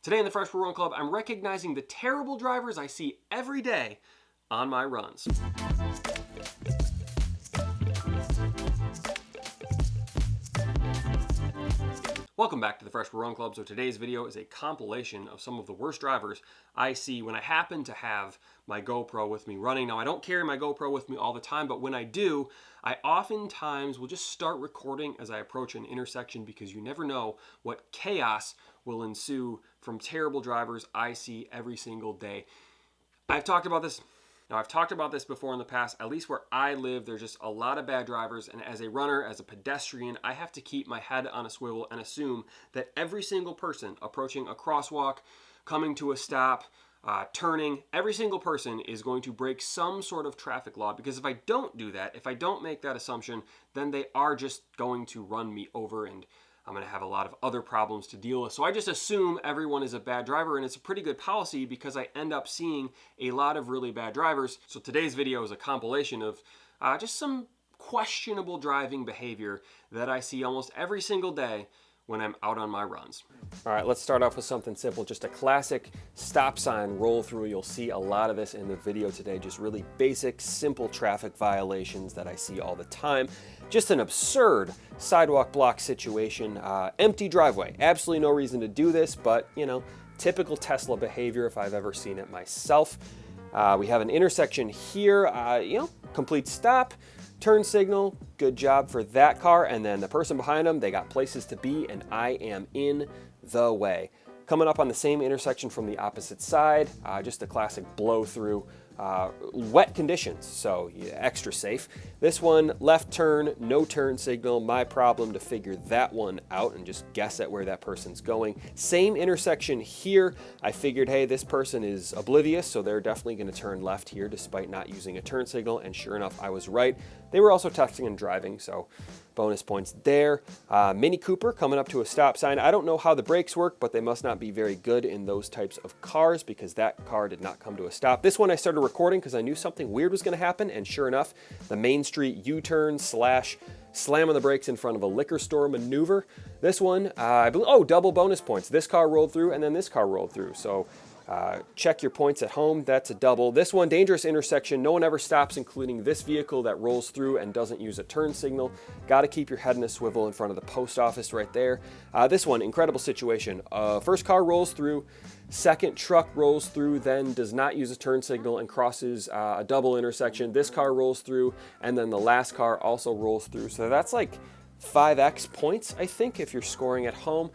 Today in the Fresh Run Club, I'm recognizing the terrible drivers I see every day on my runs. Welcome back to the Fresh Run Club. So today's video is a compilation of some of the worst drivers I see when I happen to have my GoPro with me running. Now, I don't carry my GoPro with me all the time, but when I do, I oftentimes will just start recording as I approach an intersection because you never know what chaos will ensue from terrible drivers I see every single day. I've talked about this before in the past. At least where I live, there's just a lot of bad drivers, and as a runner, as a pedestrian, I have to keep my head on a swivel and assume that every single person approaching a crosswalk, coming to a stop, turning, every single person is going to break some sort of traffic law, because if I don't do that, if I don't make that assumption, then they are just going to run me over and I'm going to have a lot of other problems to deal with. So I just assume everyone is a bad driver, and it's a pretty good policy because I end up seeing a lot of really bad drivers. So today's video is a compilation of just some questionable driving behavior that I see almost every single day when I'm out on my runs. All right, let's start off with something simple, just a classic stop sign roll through. You'll see a lot of this in the video today, just really basic, simple traffic violations that I see all the time. Just an absurd sidewalk block situation, empty driveway. Absolutely no reason to do this, but you know, typical Tesla behavior if I've ever seen it myself. We have an intersection here, complete stop, turn signal, good job for that car, and then the person behind them, they got places to be, and I am in the way. Coming up on the same intersection from the opposite side, just a classic blow through, wet conditions, so yeah, extra safe. This one, left turn, no turn signal, my problem to figure that one out and just guess at where that person's going. Same intersection here, I figured, hey, this person is oblivious, so they're definitely gonna turn left here despite not using a turn signal, and sure enough, I was right. They were also texting and driving, so bonus points there. Mini Cooper coming up to a stop sign. I don't know how the brakes work, but they must not be very good in those types of cars because that car did not come to a stop. This one I started recording because I knew something weird was going to happen, and sure enough, the Main Street U-turn / slam on the brakes in front of a liquor store maneuver. This one, I believe, double bonus points. This car rolled through and then this car rolled through. So check your points at home. That's a double. This one, dangerous intersection. No one ever stops, including this vehicle that rolls through and doesn't use a turn signal. Got to keep your head in a swivel in front of the post office right there. This one, incredible situation. First car rolls through, second truck rolls through, then does not use a turn signal and crosses a double intersection. This car rolls through, and then the last car also rolls through. So that's like 5x points, I think, if you're scoring at home.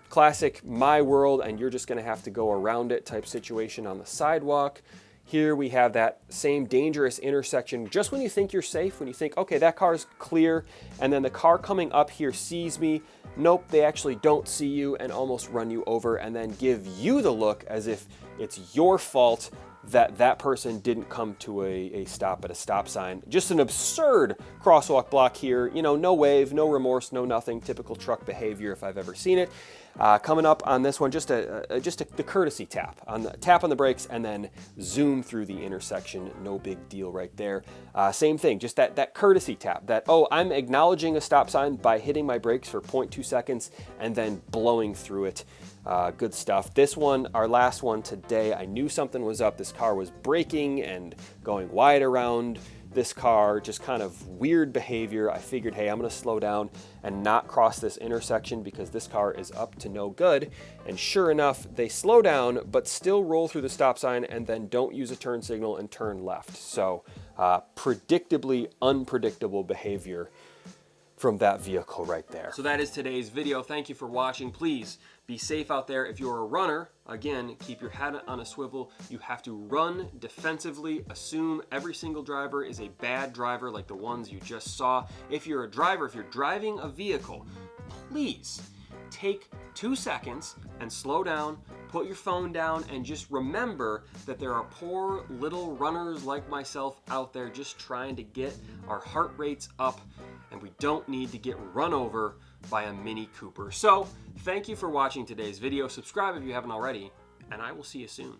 Classic my world, and you're just gonna have to go around it type situation on the sidewalk. Here we have that same dangerous intersection. Just when you think you're safe, when you think, okay, that car's clear, and then the car coming up here sees me. Nope, they actually don't see you and almost run you over and then give you the look as if it's your fault that that person didn't come to a stop at a stop sign. Just an absurd crosswalk block here. No wave, no remorse, no nothing. Typical truck behavior if I've ever seen it. Coming up on this one, the courtesy tap on the brakes and then zoom through the intersection. No big deal right there. Same thing, just that courtesy tap. That, oh, I'm acknowledging a stop sign by hitting my brakes for 0.2 seconds and then blowing through it. Good stuff. This one, our last one today, I knew something was up. This car was braking and going wide around this car, just kind of weird behavior. I figured, hey, I'm gonna slow down and not cross this intersection because this car is up to no good. And sure enough, they slow down, but still roll through the stop sign and then don't use a turn signal and turn left. So predictably unpredictable behavior from that vehicle right there. So that is today's video. Thank you for watching. Please be safe out there. If you're a runner, again, keep your head on a swivel. You have to run defensively. Assume every single driver is a bad driver like the ones you just saw. If you're a driver, if you're driving a vehicle, please take 2 seconds and slow down, put your phone down, and just remember that there are poor little runners like myself out there just trying to get our heart rates up, and we don't need to get run over by a Mini Cooper. So thank you for watching today's video. Subscribe if you haven't already, and I will see you soon.